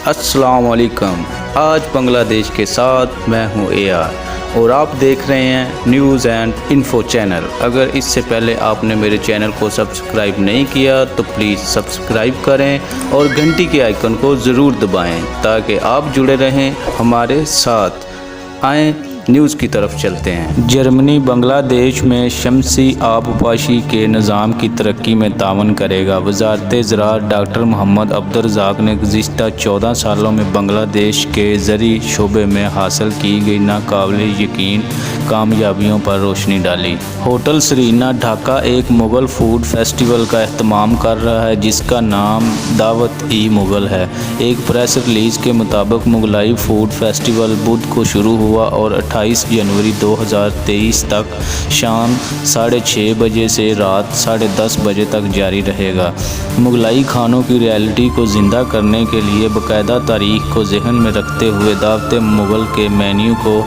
अस्सलाम वालेकुम। आज बांग्लादेश के साथ मैं हूँ AR और आप देख रहे हैं न्यूज़ एंड इन्फो चैनल। अगर इससे पहले आपने मेरे चैनल को सब्सक्राइब नहीं किया तो प्लीज़ सब्सक्राइब करें और घंटी के आइकन को ज़रूर दबाएं ताकि आप जुड़े रहें हमारे साथ। आएँ न्यूज़ की तरफ चलते हैं। जर्मनी बांग्लादेश में शमसी आबपाशी के निज़ाम की तरक्की में तावन करेगा। वज़ारत ज़राअत डॉक्टर मोहम्मद अब्दुर्रज़ाक ने गुज़िश्ता 14 सालों में बांग्लादेश के ज़री शोबे में हासिल की गई नाकाबिले यकीन कामयाबियों पर रोशनी डाली। होटल सरीना ढाका एक मुग़ल फूड फेस्टिवल का एहतमाम कर रहा है जिसका नाम दावत-ई-मुग़ल है। एक प्रेस रिलीज़ के मुताबिक मुग़लाई फूड फेस्टिवल बुध को शुरू हुआ और 28 जनवरी 2023 तक शाम 6:30 बजे से रात 10:30 बजे तक जारी रहेगा। मुग़लाई खानों की रियलिटी को ज़िंदा करने के लिए बाकायदा तारीख़ को ज़हन में रखते हुए दावत-ए-मुग़ल के मेन्यू को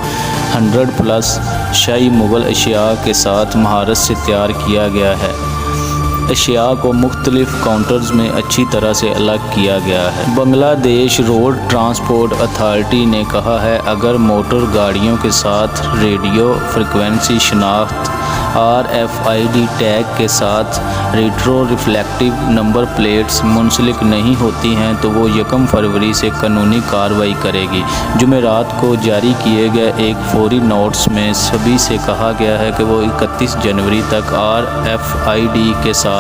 100+ शाही मुग़ल अशिया के साथ महारत से तैयार किया गया है। अशिया को मुख्तलिफ काउंटर्स में अच्छी तरह से अलग किया गया है। बांग्लादेश रोड ट्रांसपोर्ट अथॉरिटी ने कहा है अगर मोटर गाड़ियों के साथ रेडियो फ्रिक्वेंसी शनाख्त RFID टैग के साथ रेट्रो रिफ्लेक्टिव नंबर प्लेट्स मुंसलिक नहीं होती हैं तो वो 1 फरवरी से कानूनी कार्रवाई करेगी। जुमेरात को जारी किए गए एक फौरी नोट्स में सभी से कहा गया है कि वो 31 जनवरी तक RFID के साथ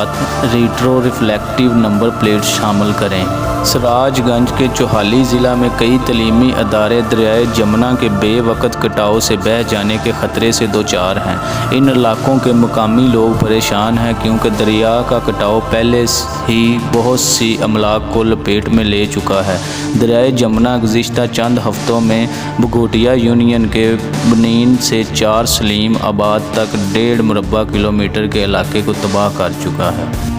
रेट्रो रिफ्लेक्टिव नंबर प्लेट शामिल करें। सराजगंज के चौहाली ज़िला में कई तलीमी अदारे दरियाए जमुना के बेवक़्त कटाव से बह जाने के ख़तरे से दोचार हैं। इन इलाकों के मुकामी लोग परेशान हैं क्योंकि दरिया का कटाव पहले ही बहुत सी अमलाक को लपेट में ले चुका है। दरियाए जमुना गुज़िश्ता चंद हफ्तों में बघोटिया यूनियन के बनीन से 4 सलीम आबाद तक 1.5 मुरबा किलोमीटर के इलाके को तबाह कर चुका है।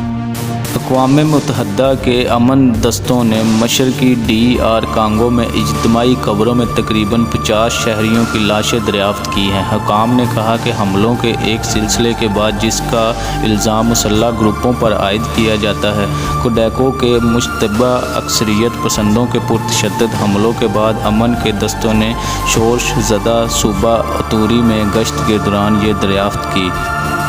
अक़वाम मुत्तहदा के अमन दस्तों ने मशरक़ी DR कांगो में इज्तिमाई कब्रों में तकरीबन 50 शहरियों की लाशें दरियाफ़्त की हैं। हुकाम ने कहा कि हमलों के एक सिलसिले के बाद जिसका इल्ज़ाम मुसल्लह ग्रुपों पर आयद किया जाता है, कोडेको के मुश्तबा अक्सरियत पसंदों के पुरतशद्दद हमलों के बाद अमन के दस्तों ने शोरशज़दा सूबा अतूरी में गश्त के दौरान ये दरियाफ़्त की।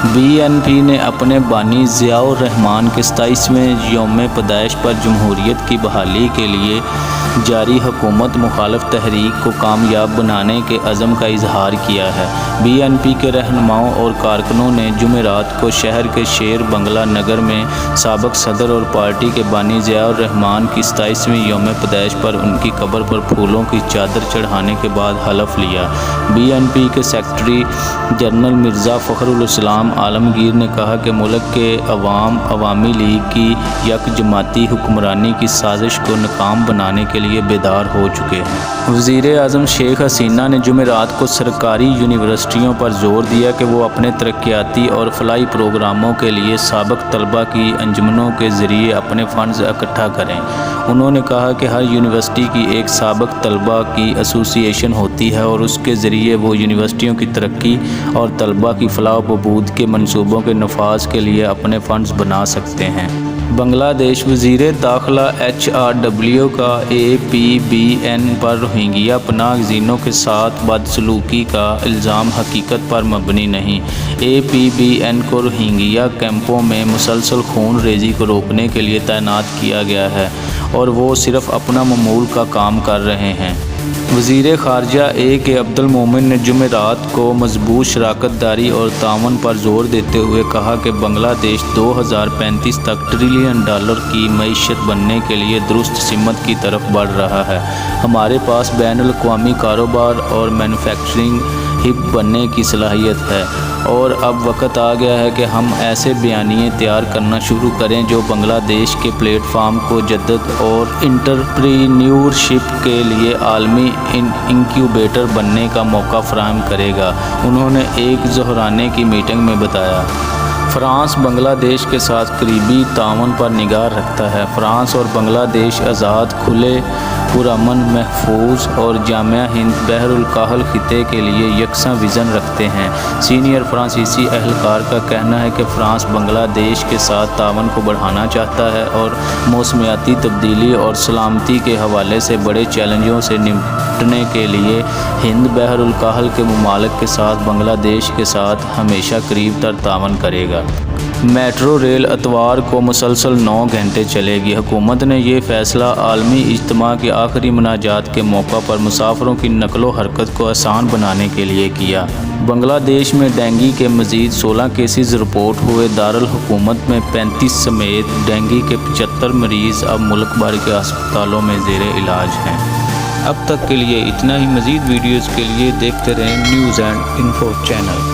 BNP ने अपने बानी ज़ियाउर रहमान के 27वें यौम पैदाइश पर जमहूरियत की बहाली के लिए जारी हुकूमत मुखालिफ तहरीक को कामयाब बनाने के अज़म का इजहार किया है। BNP के रहनुमाओं और कारकुनों ने जुमेरात को शहर के शेर बंगला नगर में साबिक़ सदर और पार्टी के बानी ज़ियाउर रहमान की 27वें यौम पैदाइश पर उनकी कब्र पर फूलों की चादर चढ़ाने के बाद हलफ लिया। BNP के सेक्रेटरी जनरल मिर्ज़ा फ़खरुल इस्लाम आलमगीर ने कहा कि मुल्क के अवामी लीग की यकजमाती हुक्मरानी की साजिश को नाकाम बनाने के लिए बेदार हो चुके हैं। वज़ीर आज़म शेख हसीना ने जुमेरात को सरकारी यूनिवर्सिटियों पर जोर दिया कि वो अपने तरक्याती और फलाही प्रोग्रामों के लिए साबिक़ तलबा की अंजुमनों के ज़रिए अपने फ़ंड्स इकट्ठा करें। उन्होंने कहा कि हर यूनिवर्सिटी की एक साबिक़ तलबा की एसोसिएशन होती है और उसके ज़रिए वो यूनिवर्सिटियों की तरक्की और तलबा की फलाह व बहबूद के मंसूबों के नफाज के लिए अपने फ़ंड्स बना सकते हैं। बांग्लादेश वज़ीर दाखिला HRW का APBN पर रोहिंग्या पनाहगज़ीनों के साथ बदसलूकी का इल्ज़ाम हकीकत पर मबनी नहीं। APBN को रोहिंग्या कैंपों में मुसलसल खून रेज़ी को रोकने के लिए तैनात किया गया है और वो सिर्फ़ अपना मामूल का काम कर रहे हैं। वज़ीर ख़ारजा AK अब्दुल मोमिन ने जुमेरात को मज़बूत शराकतदारी और तावन पर ज़ोर देते हुए कहा कि बांग्लादेश 2035 तक $1 ट्रिलियन की मईशत बनने के लिए दुरुस्त सिमत की तरफ बढ़ रहा है। हमारे पास बैनुल-अक़वामी कारोबार और मैन्युफैक्चरिंग हिब बनने की सलाहियत है और अब वक्त आ गया है कि हम ऐसे बयानिए तैयार करना शुरू करें जो बांग्लादेश के प्लेटफार्म को जद्दत और इंटरप्रीन्योरशिप के लिए आलमी इंक्यूबेटर बनने का मौका फराहम करेगा, उन्होंने एक ज़ोहराने की मीटिंग में बताया। فرانس بنگلہ دیش کے ساتھ قریبی تعاون پر نگاہ رکھتا ہے۔ فرانس اور بنگلہ دیش آزاد، کھلے، پرامن، محفوظ اور جامع ہند بحر الکاہل خطے کے لیے یکساں وژن رکھتے ہیں۔ سینئر فرانسیسی اہلکار کا کہنا ہے کہ فرانس بنگلہ دیش کے ساتھ تعاون کو بڑھانا چاہتا ہے اور موسمیاتی تبدیلی اور سلامتی کے حوالے سے بڑے چیلنجوں سے نمٹنے کے لیے ہند بحر الکاہل کے ممالک کے ساتھ بنگلہ دیش کے ساتھ ہمیشہ قریب تر تعاون کرے گا۔ میٹرو ریل اتوار کو مسلسل 9 گھنٹے چلے گی۔ حکومت نے یہ فیصلہ عالمی اجتماع کے آخری مناجات کے موقع پر مسافروں کی نقل و حرکت کو آسان بنانے کے لیے کیا۔ بنگلہ دیش میں ڈینگی کے مزید 16 کیسز رپورٹ ہوئے۔ دارالحکومت میں 35 سمیت ڈینگی کے 75 مریض اب ملک بھر کے ہسپتالوں میں زیر علاج ہیں۔ اب تک کے لیے اتنا ہی۔ مزید ویڈیوز کے لیے دیکھتے رہیں نیوز اینڈ انفو چینل۔